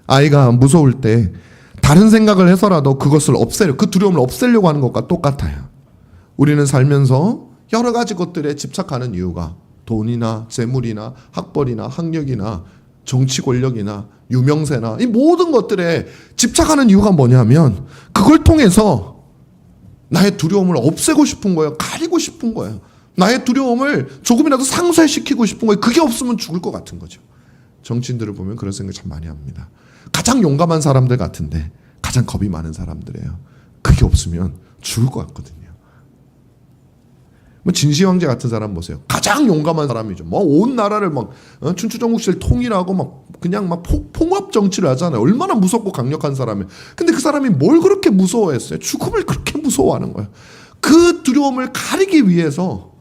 아이가 무서울 때 다른 생각을 해서라도 그것을 그 두려움을 없애려고 하는 것과 똑같아요. 우리는 살면서 여러 가지 것들에 집착하는 이유가 돈이나 재물이나 학벌이나 학력이나 정치 권력이나 유명세나 이 모든 것들에 집착하는 이유가 뭐냐면, 그걸 통해서 나의 두려움을 없애고 싶은 거예요. 가리고 싶은 거예요. 나의 두려움을 조금이라도 상쇄시키고 싶은 거예요. 그게 없으면 죽을 것 같은 거죠. 정치인들을 보면 그런 생각 참 많이 합니다. 가장 용감한 사람들 같은데 가장 겁이 많은 사람들이에요. 그게 없으면 죽을 것 같거든요. 뭐 진시 황제 같은 사람 보세요. 가장 용감한 사람이죠. 뭐 온 나라를 막 춘추전국시를 통일하고 막 그냥 막 통합 정치를 하잖아요. 얼마나 무섭고 강력한 사람이에요. 근데 그 사람이 뭘 그렇게 무서워했어요? 죽음을 그렇게 무서워하는 거예요. 그 두려움을 가리기 위해서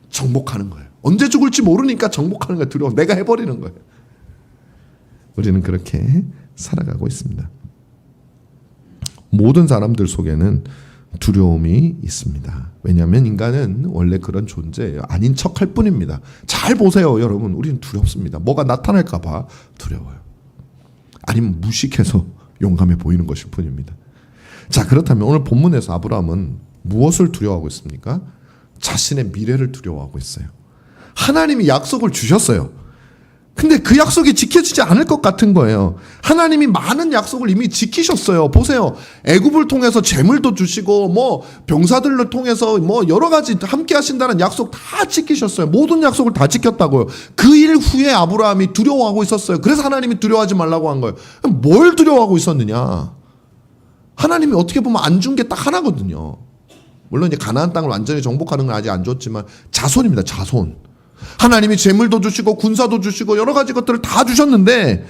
정복하는 거예요. 언제 죽을지 모르니까 정복하는 거예요. 두려움. 내가 해버리는 거예요. 우리는 그렇게 살아가고 있습니다. 모든 사람들 속에는 두려움이 있습니다. 왜냐하면 인간은 원래 그런 존재예요. 아닌 척할 뿐입니다. 잘 보세요, 여러분. 우리는 두렵습니다. 뭐가 나타날까 봐 두려워요. 아니면 무식해서 용감해 보이는 것일 뿐입니다. 자, 그렇다면 오늘 본문에서 아브라함은 무엇을 두려워하고 있습니까? 자신의 미래를 두려워하고 있어요. 하나님이 약속을 주셨어요. 근데 그 약속이 지켜지지 않을 것 같은 거예요. 하나님이 많은 약속을 이미 지키셨어요. 보세요. 애굽을 통해서 재물도 주시고 뭐 병사들을 통해서 뭐 여러 가지 함께 하신다는 약속 다 지키셨어요. 모든 약속을 다 지켰다고요. 그 일 후에 아브라함이 두려워하고 있었어요. 그래서 하나님이 두려워하지 말라고 한 거예요. 뭘 두려워하고 있었느냐? 하나님이 어떻게 보면 안 준 게 딱 하나거든요. 물론 이제 가나안 땅을 완전히 정복하는 건 아직 안 줬지만 자손입니다. 자손. 하나님이 재물도 주시고 군사도 주시고 여러 가지 것들을 다 주셨는데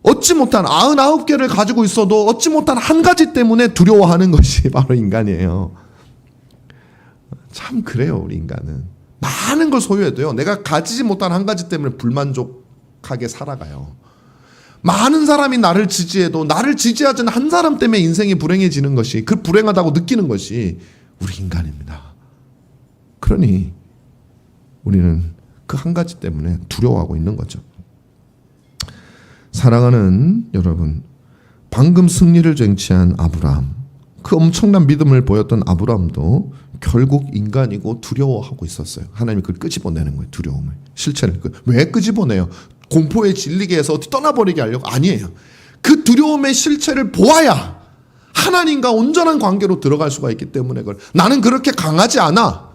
얻지 못한 99개를 가지고 있어도 얻지 못한 한 가지 때문에 두려워하는 것이 바로 인간이에요. 참 그래요. 우리 인간은 많은 걸 소유해도요, 내가 가지지 못한 한 가지 때문에 불만족하게 살아가요. 많은 사람이 나를 지지해도 나를 지지하지 않는 한 사람 때문에 인생이 불행해지는 것이, 그 불행하다고 느끼는 것이 우리 인간입니다. 그러니 우리는 그 한 가지 때문에 두려워하고 있는 거죠. 사랑하는 여러분, 방금 승리를 쟁취한 아브라함, 그 엄청난 믿음을 보였던 아브라함도 결국 인간이고 두려워하고 있었어요. 하나님이 그걸 끄집어내는 거예요. 두려움을, 실체를. 왜 끄집어내요? 공포에 질리게 해서 어디 떠나버리게 하려고? 아니에요. 그 두려움의 실체를 보아야 하나님과 온전한 관계로 들어갈 수가 있기 때문에 그걸, 나는 그렇게 강하지 않아,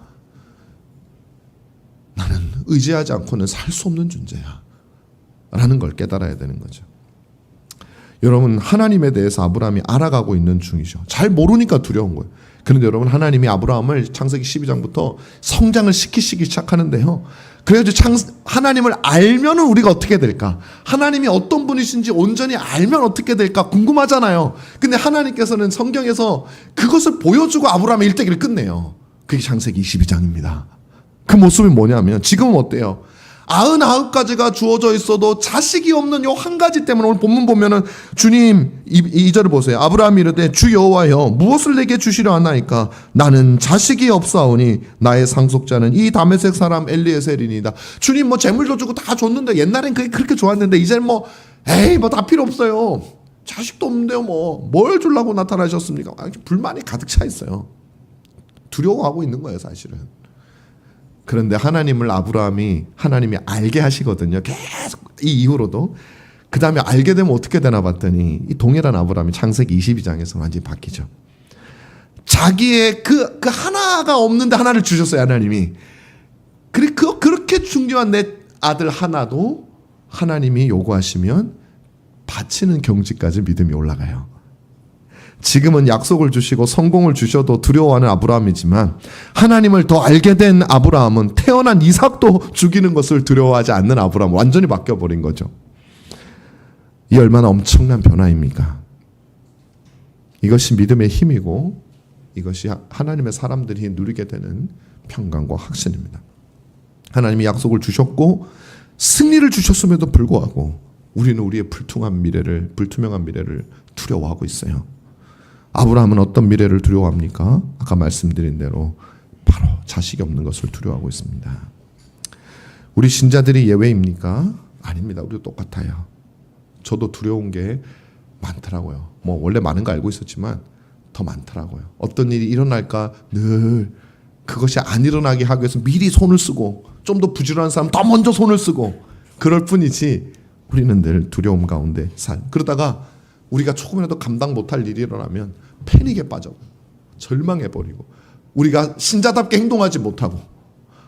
나는 의지하지 않고는 살 수 없는 존재야 라는 걸 깨달아야 되는 거죠. 여러분, 하나님에 대해서 아브라함이 알아가고 있는 중이죠. 잘 모르니까 두려운 거예요. 그런데 여러분, 하나님이 아브라함을 창세기 12장부터 성장을 시키시기 시작하는데요, 그래서 하나님을 알면 우리가 어떻게 될까? 하나님이 어떤 분이신지 온전히 알면 어떻게 될까? 궁금하잖아요. 근데 하나님께서는 성경에서 그것을 보여주고 아브라함의 일대기를 끝내요. 그게 창세기 22장입니다. 그 모습이 뭐냐면, 지금은 어때요? 99가지가 주어져 있어도 자식이 없는 요 한 가지 때문에, 오늘 본문 보면은 주님 2절을 보세요. 아브라함이 이르되 주 여호와여 무엇을 내게 주시려 하나이까? 나는 자식이 없사오니 나의 상속자는 이 다메섹 사람 엘리에셀이니이다. 주님 뭐 재물도 주고 다 줬는데, 옛날엔 그게 그렇게 좋았는데 이제는 뭐 에이 뭐 다 필요 없어요. 자식도 없는데요, 뭘 주려고 나타나셨습니까? 불만이 가득 차 있어요. 두려워하고 있는 거예요, 사실은. 그런데 하나님을 하나님이 알게 하시거든요. 계속 이 이후로도. 그 다음에 알게 되면 어떻게 되나 봤더니 이 동일한 아브라함이 창세기 22장에서 완전히 바뀌죠. 자기의 그 하나가 없는데 하나를 주셨어요, 하나님이. 그렇게 중요한 내 아들 하나도 하나님이 요구하시면 바치는 경지까지 믿음이 올라가요. 지금은 약속을 주시고 성공을 주셔도 두려워하는 아브라함이지만, 하나님을 더 알게 된 아브라함은 태어난 이삭도 죽이는 것을 두려워하지 않는 아브라함, 완전히 바뀌어버린 거죠. 이 얼마나 엄청난 변화입니까? 이것이 믿음의 힘이고 이것이 하나님의 사람들이 누리게 되는 평강과 확신입니다. 하나님이 약속을 주셨고 승리를 주셨음에도 불구하고 우리는 우리의 불투명한 미래를 두려워하고 있어요. 아브라함은 어떤 미래를 두려워합니까? 아까 말씀드린 대로 바로 자식이 없는 것을 두려워하고 있습니다. 우리 신자들이 예외입니까? 아닙니다. 우리도 똑같아요. 저도 두려운 게 많더라고요. 뭐 원래 많은 거 알고 있었지만 더 많더라고요. 어떤 일이 일어날까 늘 그것이 안 일어나게 하기 위해서 미리 손을 쓰고, 좀 더 부지런한 사람 더 먼저 손을 쓰고 그럴 뿐이지, 우리는 늘 두려움 가운데 그러다가 우리가 조금이라도 감당 못할 일이 일어나면 패닉에 빠져 절망해버리고, 우리가 신자답게 행동하지 못하고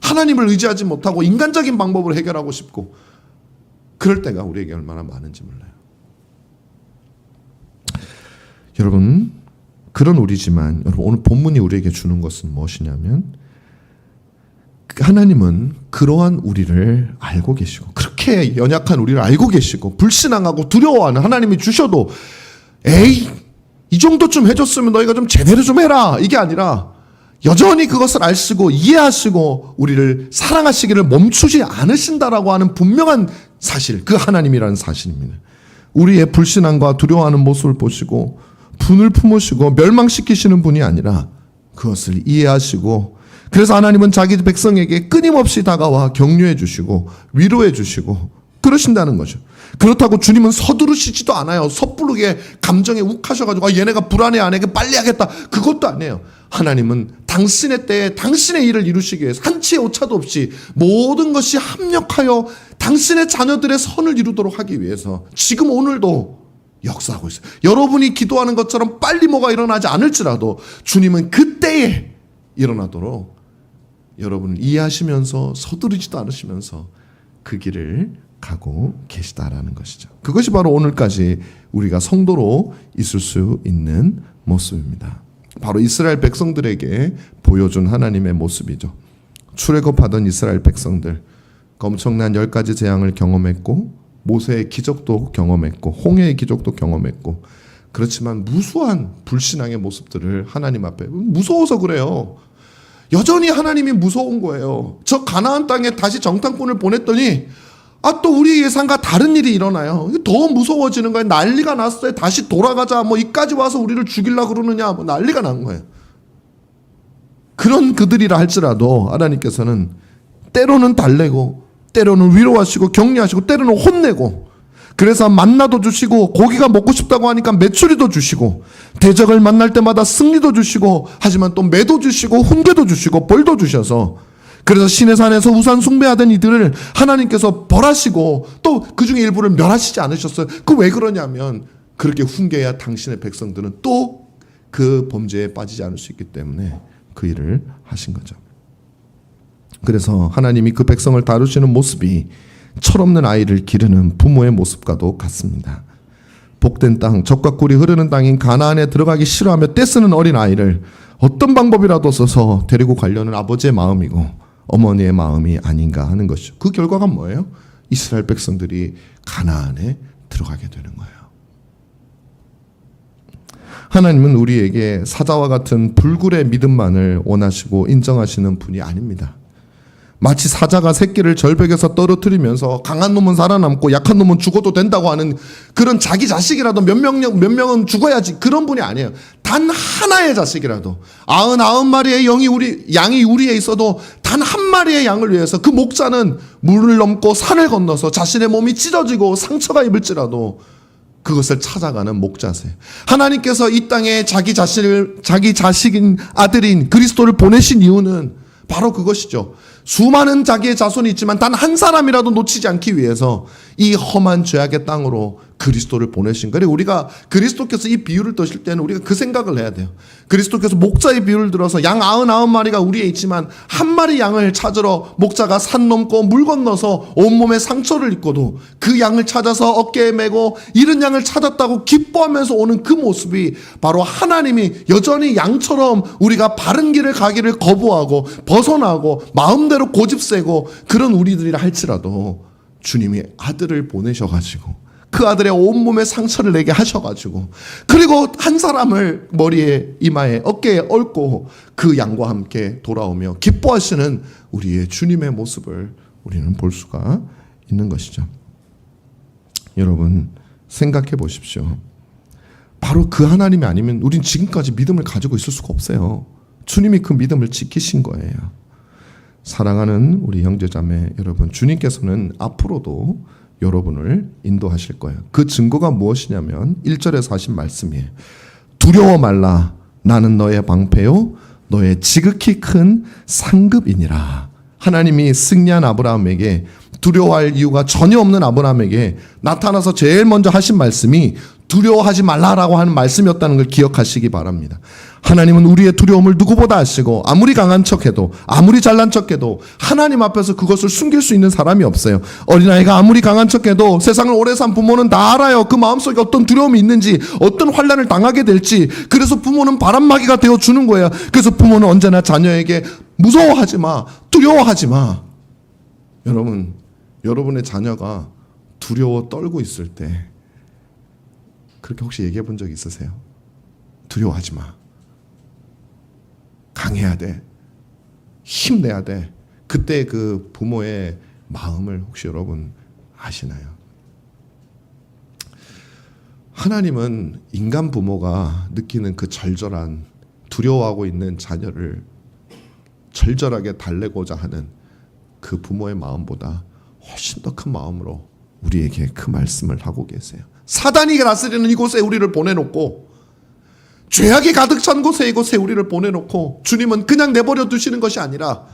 하나님을 의지하지 못하고 인간적인 방법으로 해결하고 싶고, 그럴 때가 우리에게 얼마나 많은지 몰라요. 여러분, 그런 우리지만 여러분, 오늘 본문이 우리에게 주는 것은 무엇이냐면, 하나님은 그러한 우리를 알고 계시고, 그렇게 연약한 우리를 알고 계시고, 불신앙하고 두려워하는 하나님이 주셔도 에이 이 정도쯤 해줬으면 너희가 좀 제대로 좀 해라, 이게 아니라 여전히 그것을 아시고 이해하시고 우리를 사랑하시기를 멈추지 않으신다라고 하는 분명한 사실, 그 하나님이라는 사실입니다. 우리의 불신앙과 두려워하는 모습을 보시고 분을 품으시고 멸망시키시는 분이 아니라 그것을 이해하시고, 그래서 하나님은 자기 백성에게 끊임없이 다가와 격려해 주시고 위로해 주시고 그러신다는 거죠. 그렇다고 주님은 서두르시지도 않아요. 섣부르게 감정에 욱하셔가지고 얘네가 불안해하네, 빨리 하겠다, 그것도 아니에요. 하나님은 당신의 때에 당신의 일을 이루시기 위해서 한치의 오차도 없이 모든 것이 합력하여 당신의 자녀들의 선을 이루도록 하기 위해서 지금 오늘도 역사하고 있어요. 여러분이 기도하는 것처럼 빨리 뭐가 일어나지 않을지라도 주님은 그때에 일어나도록 여러분을 이해하시면서 서두르지도 않으시면서 그 길을 가고 계시다라는 것이죠. 그것이 바로 오늘까지 우리가 성도로 있을 수 있는 모습입니다. 바로 이스라엘 백성들에게 보여준 하나님의 모습이죠. 출애굽하던 이스라엘 백성들, 엄청난 10가지 재앙을 경험했고 모세의 기적도 경험했고 홍해의 기적도 경험했고, 그렇지만 무수한 불신앙의 모습들을 하나님 앞에, 무서워서 그래요. 여전히 하나님이 무서운 거예요. 저 가나안 땅에 다시 정탐꾼을 보냈더니 또 우리 예상과 다른 일이 일어나요. 더 무서워지는 거예요. 난리가 났어요. 다시 돌아가자, 이까지 와서 우리를 죽이려고 그러느냐, 난리가 난 거예요. 그런 그들이라 할지라도 하나님께서는 때로는 달래고 때로는 위로하시고 격려하시고 때로는 혼내고, 그래서 만나도 주시고 고기가 먹고 싶다고 하니까 메추리도 주시고 대적을 만날 때마다 승리도 주시고, 하지만 또 매도 주시고 훈계도 주시고 벌도 주셔서, 그래서 시내 산에서 우상 숭배하던 이들을 하나님께서 벌하시고 또 그중에 일부를 멸하시지 않으셨어요. 그 왜 그러냐면 그렇게 훈계해야 당신의 백성들은 또 그 범죄에 빠지지 않을 수 있기 때문에 그 일을 하신 거죠. 그래서 하나님이 그 백성을 다루시는 모습이 철없는 아이를 기르는 부모의 모습과도 같습니다. 복된 땅, 젖과 꿀이 흐르는 땅인 가나안에 들어가기 싫어하며 떼쓰는 어린 아이를 어떤 방법이라도 써서 데리고 가려는 아버지의 마음이고 어머니의 마음이 아닌가 하는 것이죠. 그 결과가 뭐예요? 이스라엘 백성들이 가나안에 들어가게 되는 거예요. 하나님은 우리에게 사자와 같은 불굴의 믿음만을 원하시고 인정하시는 분이 아닙니다. 마치 사자가 새끼를 절벽에서 떨어뜨리면서 강한 놈은 살아남고 약한 놈은 죽어도 된다고 하는 그런 자기 자식이라도 몇 명은 죽어야지, 그런 분이 아니에요. 단 하나의 자식이라도 99마리의 양이 우리에 있어도 단 한 마리의 양을 위해서 그 목자는 물을 넘고 산을 건너서 자신의 몸이 찢어지고 상처가 입을지라도 그것을 찾아가는 목자세요. 하나님께서 이 땅에 자기 자식인 아들인 그리스도를 보내신 이유는 바로 그것이죠. 수많은 자기의 자손이 있지만 단 한 사람이라도 놓치지 않기 위해서 이 험한 죄악의 땅으로 그리스도를 보내신 거예요. 우리가 그리스도께서 이 비유를 드실 때는 우리가 그 생각을 해야 돼요. 그리스도께서 목자의 비유를 들어서 양 99마리가 우리에 있지만 한 마리 양을 찾으러 목자가 산 넘고 물 건너서 온몸에 상처를 입고도 그 양을 찾아서 어깨에 메고 잃은 양을 찾았다고 기뻐하면서 오는 그 모습이 바로 하나님이 여전히 양처럼 우리가 바른 길을 가기를 거부하고 벗어나고 마음대로 고집세고 그런 우리들이라 할지라도 주님이 아들을 보내셔가지고 그 아들의 온몸에 상처를 내게 하셔가지고, 그리고 한 사람을 머리에 이마에 어깨에 얹고 그 양과 함께 돌아오며 기뻐하시는 우리의 주님의 모습을 우리는 볼 수가 있는 것이죠. 여러분 생각해 보십시오. 바로 그 하나님이 아니면 우린 지금까지 믿음을 가지고 있을 수가 없어요. 주님이 그 믿음을 지키신 거예요. 사랑하는 우리 형제자매 여러분, 주님께서는 앞으로도 여러분을 인도하실 거예요. 그 증거가 무엇이냐면 1절에서 하신 말씀이에요. 두려워 말라, 나는 너의 방패요 너의 지극히 큰 상급이니라. 하나님이 승리한 아브라함에게, 두려워할 이유가 전혀 없는 아브라함에게 나타나서 제일 먼저 하신 말씀이 두려워하지 말라라고 하는 말씀이었다는 걸 기억하시기 바랍니다. 하나님은 우리의 두려움을 누구보다 아시고 아무리 강한 척해도 아무리 잘난 척해도 하나님 앞에서 그것을 숨길 수 있는 사람이 없어요. 어린아이가 아무리 강한 척해도 세상을 오래 산 부모는 다 알아요. 그 마음속에 어떤 두려움이 있는지, 어떤 환난을 당하게 될지. 그래서 부모는 바람막이가 되어주는 거예요. 그래서 부모는 언제나 자녀에게 무서워하지 마, 두려워하지 마. 여러분의 자녀가 두려워 떨고 있을 때 그렇게 혹시 얘기해 본 적 있으세요? 두려워하지 마. 강해야 돼. 힘내야 돼. 그때 그 부모의 마음을 혹시 여러분 아시나요? 하나님은 인간 부모가 느끼는 그 절절한 두려워하고 있는 자녀를 절절하게 달래고자 하는 그 부모의 마음보다 훨씬 더 큰 마음으로 우리에게 그 말씀을 하고 계세요. 사단이 다스리는 이곳에 우리를 보내놓고, 죄악이 가득 찬 곳에 이곳에 우리를 보내놓고, 주님은 그냥 내버려 두시는 것이 아니라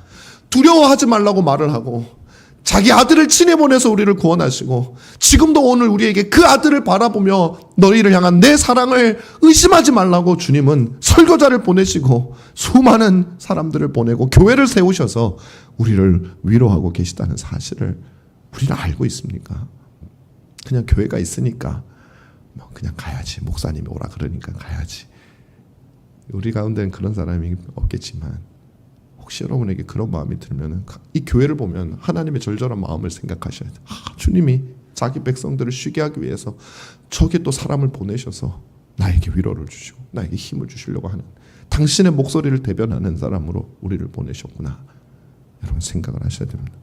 두려워하지 말라고 말을 하고 자기 아들을 친히 보내서 우리를 구원하시고, 지금도 오늘 우리에게 그 아들을 바라보며 너희를 향한 내 사랑을 의심하지 말라고 주님은 설교자를 보내시고 수많은 사람들을 보내고 교회를 세우셔서 우리를 위로하고 계시다는 사실을 우리는 알고 있습니까? 그냥 교회가 있으니까 뭐 그냥 가야지, 목사님이 오라 그러니까 가야지. 우리 가운데는 그런 사람이 없겠지만 혹시 여러분에게 그런 마음이 들면 이 교회를 보면 하나님의 절절한 마음을 생각하셔야 돼요. 주님이 자기 백성들을 쉬게 하기 위해서 저기 또 사람을 보내셔서 나에게 위로를 주시고 나에게 힘을 주시려고 하는, 당신의 목소리를 대변하는 사람으로 우리를 보내셨구나. 여러분 생각을 하셔야 됩니다.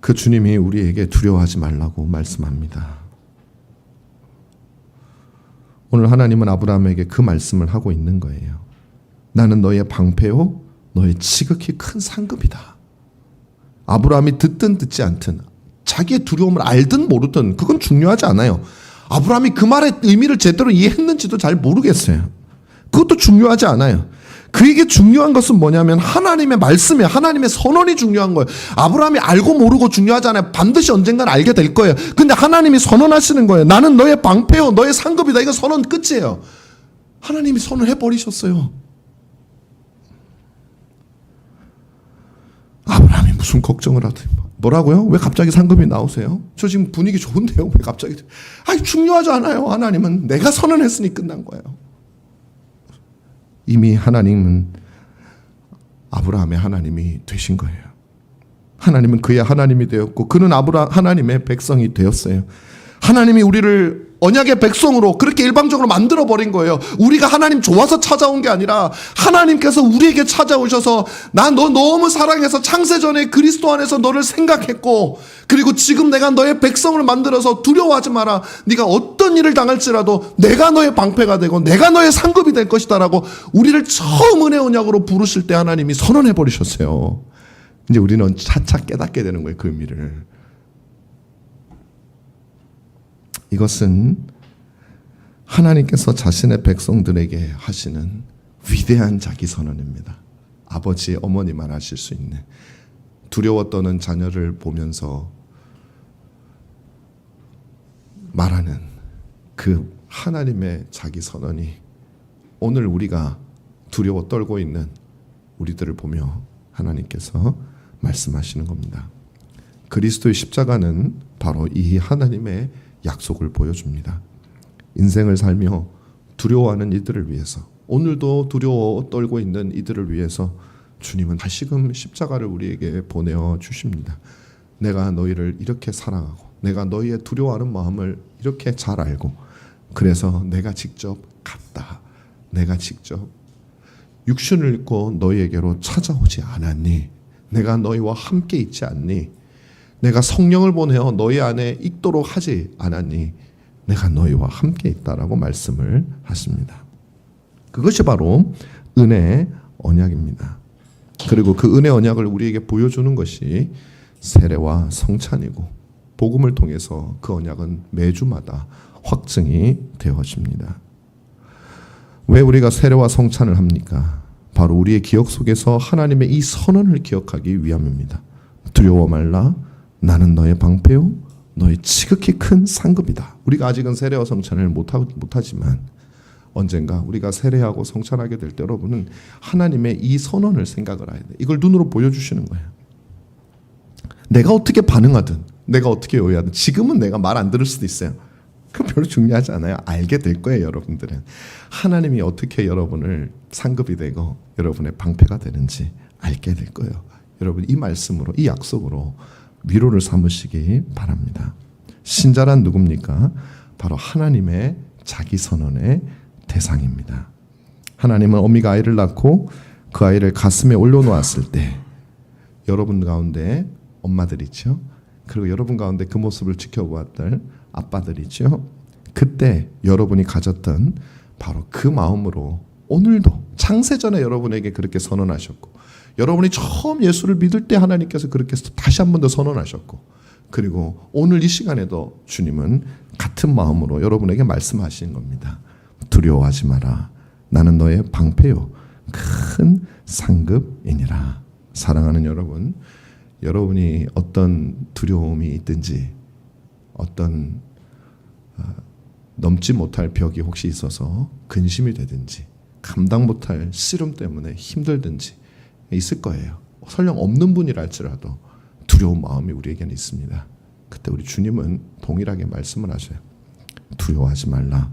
그 주님이 우리에게 두려워하지 말라고 말씀합니다. 오늘 하나님은 아브라함에게 그 말씀을 하고 있는 거예요. 나는 너의 방패요 너의 지극히 큰 상급이다. 아브라함이 듣든 듣지 않든, 자기의 두려움을 알든 모르든 그건 중요하지 않아요. 아브라함이 그 말의 의미를 제대로 이해했는지도 잘 모르겠어요. 그것도 중요하지 않아요. 그에게 중요한 것은 뭐냐면 하나님의 말씀이, 하나님의 선언이 중요한 거예요. 아브라함이 알고 모르고 중요하지 않아요. 반드시 언젠간 알게 될 거예요. 근데 하나님이 선언하시는 거예요. 나는 너의 방패요 너의 상급이다. 이거 선언 끝이에요. 하나님이 선언해 버리셨어요. 아브라함이 무슨 걱정을 하더니 뭐라고요? 왜 갑자기 상급이 나오세요? 저 지금 분위기 좋은데요? 왜 갑자기? 아니 중요하지 않아요. 하나님은 내가 선언했으니 끝난 거예요. 이미 하나님은 아브라함의 하나님이 되신 거예요. 하나님은 그의 하나님이 되었고 그는 하나님의 백성이 되었어요. 하나님이 우리를 언약의 백성으로 그렇게 일방적으로 만들어버린 거예요. 우리가 하나님 좋아서 찾아온 게 아니라 하나님께서 우리에게 찾아오셔서 나 너 너무 사랑해서 창세전에 그리스도 안에서 너를 생각했고, 그리고 지금 내가 너의 백성을 만들어서 두려워하지 마라. 네가 어떤 일을 당할지라도 내가 너의 방패가 되고 내가 너의 상급이 될 것이다 라고 우리를 처음 은혜 언약으로 부르실 때 하나님이 선언해 버리셨어요. 이제 우리는 차차 깨닫게 되는 거예요. 그 의미를. 이것은 하나님께서 자신의 백성들에게 하시는 위대한 자기 선언입니다. 아버지, 어머니만 하실 수 있는, 두려워 떠는 자녀를 보면서 말하는 그 하나님의 자기 선언이 오늘 우리가 두려워 떨고 있는 우리들을 보며 하나님께서 말씀하시는 겁니다. 그리스도의 십자가는 바로 이 하나님의 약속을 보여줍니다. 인생을 살며 두려워하는 이들을 위해서, 오늘도 두려워 떨고 있는 이들을 위해서 주님은 다시금 십자가를 우리에게 보내어 주십니다. 내가 너희를 이렇게 사랑하고 내가 너희의 두려워하는 마음을 이렇게 잘 알고, 그래서 내가 직접 갔다. 내가 직접 육신을 입고 너희에게로 찾아오지 않았니? 내가 너희와 함께 있지 않니? 내가 성령을 보내어 너희 안에 있도록 하지 않았니? 내가 너희와 함께 있다라고 말씀을 하십니다. 그것이 바로 은혜의 언약입니다. 그리고 그 은혜 언약을 우리에게 보여주는 것이 세례와 성찬이고, 복음을 통해서 그 언약은 매주마다 확증이 되어집니다. 왜 우리가 세례와 성찬을 합니까? 바로 우리의 기억 속에서 하나님의 이 선언을 기억하기 위함입니다. 두려워 말라. 나는 너의 방패요 너의 지극히 큰 상급이다. 우리가 아직은 세례와 성찬을 못하지만 언젠가 우리가 세례하고 성찬하게 될 때 여러분은 하나님의 이 선언을 생각을 해야 돼. 이걸 눈으로 보여주시는 거예요. 내가 어떻게 반응하든 내가 어떻게 요구하든, 지금은 내가 말 안 들을 수도 있어요. 그건 별로 중요하지 않아요. 알게 될 거예요. 여러분들은 하나님이 어떻게 여러분을 상급이 되고 여러분의 방패가 되는지 알게 될 거예요. 여러분 이 말씀으로, 이 약속으로 위로를 삼으시기 바랍니다. 신자란 누굽니까? 바로 하나님의 자기 선언의 대상입니다. 하나님은 어미가 아이를 낳고 그 아이를 가슴에 올려놓았을 때 여러분 가운데 엄마들 있죠? 그리고 여러분 가운데 그 모습을 지켜보았던 아빠들이죠. 그때 여러분이 가졌던 바로 그 마음으로 오늘도 창세전에 여러분에게 그렇게 선언하셨고, 여러분이 처음 예수를 믿을 때 하나님께서 그렇게 다시 한 번 더 선언하셨고, 그리고 오늘 이 시간에도 주님은 같은 마음으로 여러분에게 말씀하시는 겁니다. 두려워하지 마라. 나는 너의 방패요 큰 상급이니라. 사랑하는 여러분, 여러분이 어떤 두려움이 있든지, 어떤 넘지 못할 벽이 혹시 있어서 근심이 되든지, 감당 못할 씨름 때문에 힘들든지 있을 거예요. 설령 없는 분이라 할지라도 두려운 마음이 우리에게는 있습니다. 그때 우리 주님은 동일하게 말씀을 하셔요. 두려워하지 말라.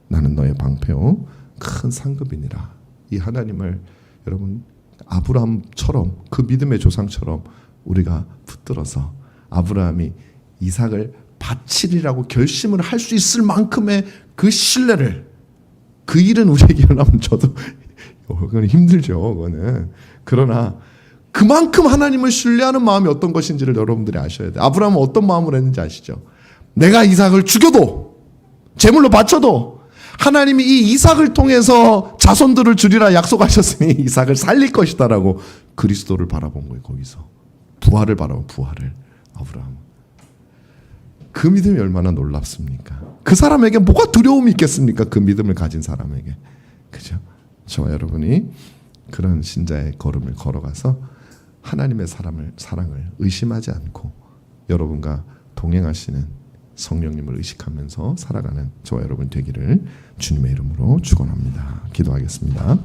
나는 너의 방패요 큰 상급이니라. 이 하나님을 여러분 아브라함처럼, 그 믿음의 조상처럼 우리가 붙들어서 아브라함이 이삭을 바치리라고 결심을 할 수 있을 만큼의 그 신뢰를, 그 일은 우리에게 일어나면 저도 그건 힘들죠. 그거는. 그러나 그만큼 하나님을 신뢰하는 마음이 어떤 것인지를 여러분들이 아셔야 돼요. 아브라함은 어떤 마음으로 했는지 아시죠? 내가 이삭을 죽여도, 제물로 바쳐도 하나님이 이 이삭을 통해서 자손들을 주리라 약속하셨으니 이삭을 살릴 것이다라고 그리스도를 바라본 거예요. 거기서 부활을 바라본, 부활을. 아브라함은 그 믿음이 얼마나 놀랍습니까? 그 사람에게 뭐가 두려움이 있겠습니까? 그 믿음을 가진 사람에게. 그죠? 저와 여러분이 그런 신자의 걸음을 걸어가서 하나님의 사랑을 의심하지 않고 여러분과 동행하시는 성령님을 의식하면서 살아가는 저와 여러분 되기를 주님의 이름으로 축원합니다. 기도하겠습니다.